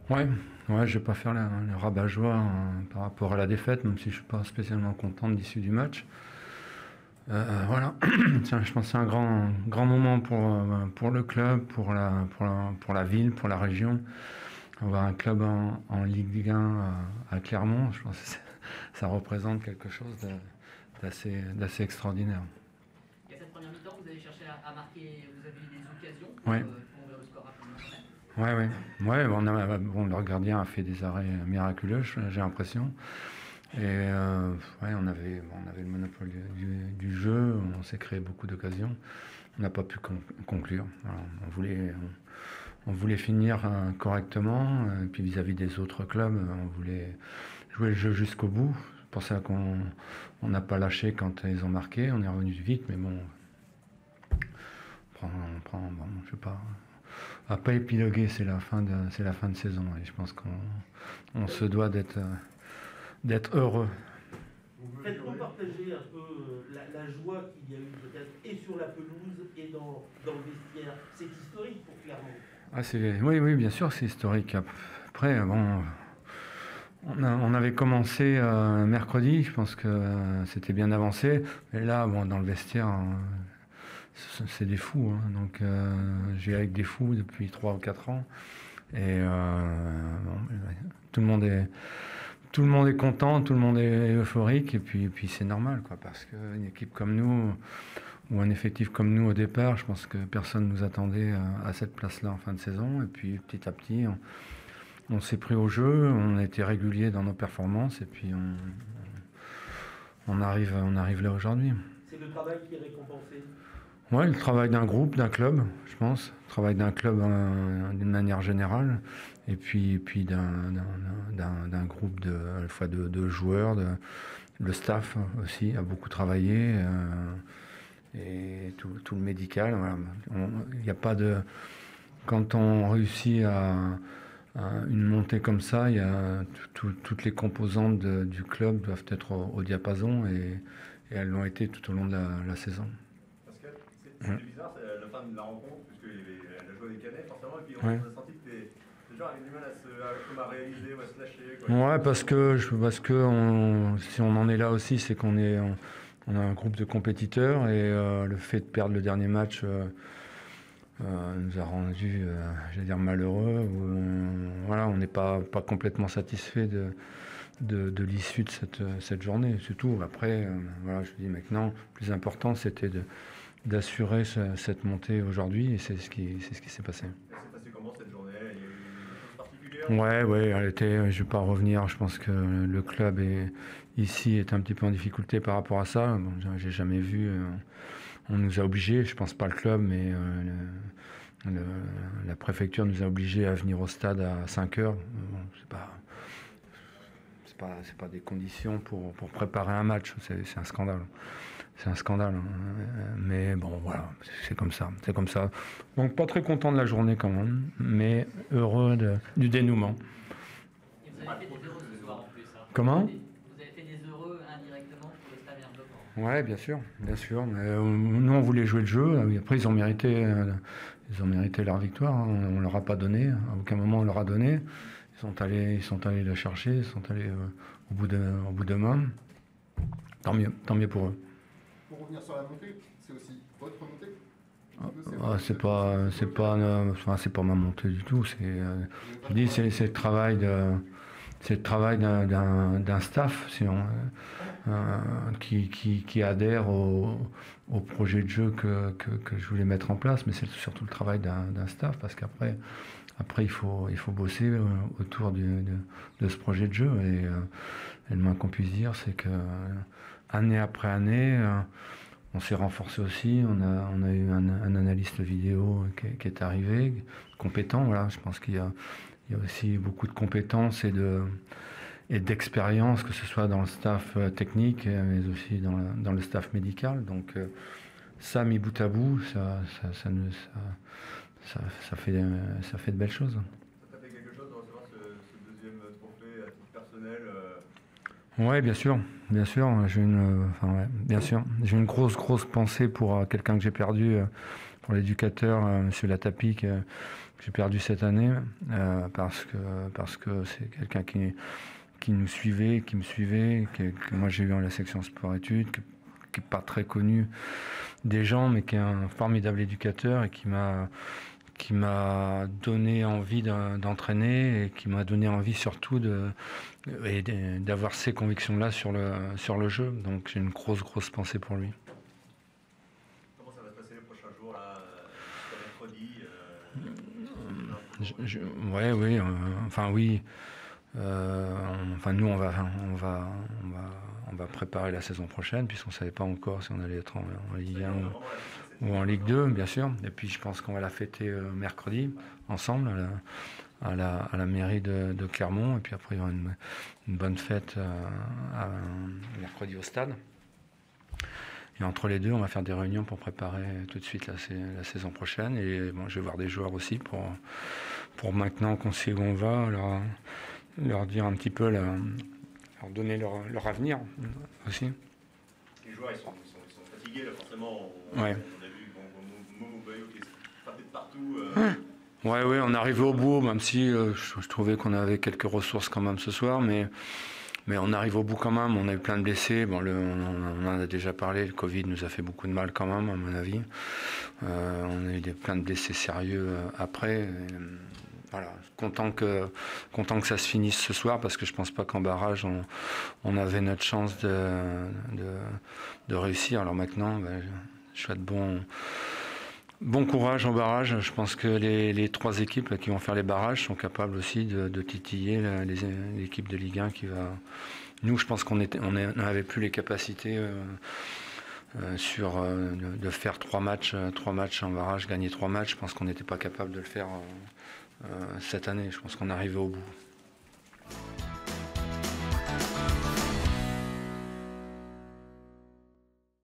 Ouais, ouais, je vais pas faire le rabat-joie par rapport à la défaite, même si je suis pas spécialement content de l'issue du match. Voilà, tiens, je pense que c'est un grand moment pour le club, pour la ville, pour la région. Avoir un club en Ligue 1 à Clermont, je pense que ça représente quelque chose d'assez extraordinaire. Et à cette première mi-temps, vous avez cherché à marquer, vous avez eu des occasions Ouais, pour ouvrir le score rapidement quand même. ouais, ouais. Ouais, bon, leur gardien a fait des arrêts miraculeux, j'ai l'impression. Et ouais, on avait le monopole du jeu, on s'est créé beaucoup d'occasions. On n'a pas pu conclure. Voilà, on voulait finir correctement, et puis vis-à-vis des autres clubs, on voulait jouer le jeu jusqu'au bout. C'est pour ça qu'on n'a pas lâché quand ils ont marqué, on est revenu vite, mais bon, bon, je sais pas. À pas épiloguer, c'est la fin de saison, et je pense qu'on se doit d'être heureux. Faites-nous partager un peu la joie qu'il y a eu peut-être et sur la pelouse et dans le vestiaire. C'est historique pour Clermont. Ah, oui, oui, bien sûr, c'est historique. Après, bon, on avait commencé mercredi, je pense que c'était bien avancé. Mais là, bon, dans le vestiaire, c'est des fous. Hein. Donc, j'ai avec des fous depuis 3 ou 4 ans. Et bon, tout le monde est, tout le monde est content, tout le monde est euphorique. Et puis c'est normal, quoi, parce qu'une équipe comme nous, ou un effectif comme nous au départ, je pense que personne ne nous attendait à cette place-là en fin de saison. Et puis petit à petit, on s'est pris au jeu, on a été régulier dans nos performances, et puis on arrive là aujourd'hui. C'est le travail qui est récompensé. Ouais, le travail d'un groupe, d'un club, je pense. Le travail d'un club d'une manière générale. Et puis d'un groupe à la fois de joueurs. Le staff aussi a beaucoup travaillé. Et tout le médical. Voilà. Il n'y a pas de... Quand on réussit à une montée comme ça, il y a toutes les composantes du club doivent être au diapason. Et elles l'ont été tout au long de la saison. C'était bizarre, c'est la fin de la rencontre, puisqu'il y avait la joie des Canets, forcément, et puis on Ouais. a senti que les gens avaient du mal à réaliser ou à se lâcher. Quoi. Ouais, parce que si on en est là aussi, c'est on a un groupe de compétiteurs, et le fait de perdre le dernier match nous a rendu, j'allais dire, malheureux. Voilà, on n'est pas complètement satisfait de l'issue de cette journée. Surtout après, voilà, je dis maintenant, le plus important, c'était d'assurer cette montée aujourd'hui, et c'est ce qui s'est passé. Et c'est passé comment cette journée? Il y a eu des choses particulières? Ouais, elle était. Je vais pas revenir. Je pense que le club ici est un petit peu en difficulté par rapport à ça. Bon, j'ai jamais vu. On nous a obligés. Je pense pas le club, mais la préfecture nous a obligés à venir au stade à 5 heures. Bon, c'est pas des conditions pour préparer un match. C'est un scandale. C'est un scandale. Mais bon, voilà, c'est comme ça. C'est comme ça. Donc pas très content de la journée quand même, mais heureux du dénouement. Et vous avez fait des heureux ce soir en plus. Hein. Comment ? Vous avez fait des heureux indirectement pour le stade Bloquant. Ouais, bien sûr, bien sûr. Mais, nous, on voulait jouer le jeu. Après, ils ont mérité leur victoire. Hein. On leur a pas donné. À aucun moment, on leur a donné. Ils sont allés la chercher. Ils sont allés au bout de main. Tant mieux pour eux. Pour revenir sur la montée, c'est aussi votre montée? C'est pas ma montée du tout. Je dis, c'est le travail d'un staff, qui adhère au projet de jeu que je voulais mettre en place, mais c'est surtout le travail d'un staff, parce qu'après il faut bosser autour de ce projet de jeu, et le moins qu'on puisse dire, c'est que année après année, on s'est renforcé aussi. On a eu un analyste vidéo qui est arrivé, compétent. Voilà, je pense qu'il y a aussi beaucoup de compétences et d'expérience, que ce soit dans le staff technique, mais aussi dans le staff médical. Donc ça, mis bout à bout, ça fait de belles choses. Ça t'a fait quelque chose de recevoir ce deuxième trophée à titre personnel? Ouais, bien sûr. J'ai une grosse pensée pour quelqu'un que j'ai perdu pour l'éducateur, Monsieur Latapi, que j'ai perdu cette année, parce que c'est quelqu'un qui nous suivait, qui me suivait, que moi j'ai eu en la section sport-études, qui n'est pas très connu des gens, mais qui est un formidable éducateur et qui m'a donné envie d'entraîner et qui m'a donné envie surtout d'avoir ces convictions-là sur le jeu. Donc j'ai une grosse pensée pour lui. Comment ça va se passer les prochains jours là, mercredi Oui, enfin oui. Nous on va préparer la saison prochaine puisqu'on ne savait pas encore si on allait être en Ligue 1 ou en Ligue 2, bien sûr. Et puis je pense qu'on va la fêter mercredi ensemble à la mairie de Clermont. Et puis après il y aura une bonne fête mercredi au stade. Et entre les deux, on va faire des réunions pour préparer tout de suite la saison prochaine. Et bon, je vais voir des joueurs aussi pour maintenant qu'on sait où on va, leur dire un petit peu, leur donner leur avenir aussi. Les joueurs, ils sont fatigués, là, forcément. Ouais. On a vu Momo Bayo qui est frappé de partout. Ouais, on est arrivé au bout, même si je trouvais qu'on avait quelques ressources quand même ce soir, mais on arrive au bout quand même. On a eu plein de blessés. Bon, on en a déjà parlé. Le Covid nous a fait beaucoup de mal quand même, à mon avis. On a eu plein de blessés sérieux après. Et, voilà, content que ça se finisse ce soir parce que je pense pas qu'en barrage on avait notre chance de réussir. Alors maintenant, je souhaite bon courage en barrage. Je pense que les 3 équipes là, qui vont faire les barrages sont capables aussi de titiller l'équipe de Ligue 1 qui va. Nous, je pense qu'on n'avait plus les capacités de faire 3 matchs en barrage, gagner 3 matchs. Je pense qu'on n'était pas capable de le faire cette année. Je pense qu'on est arrivé au bout.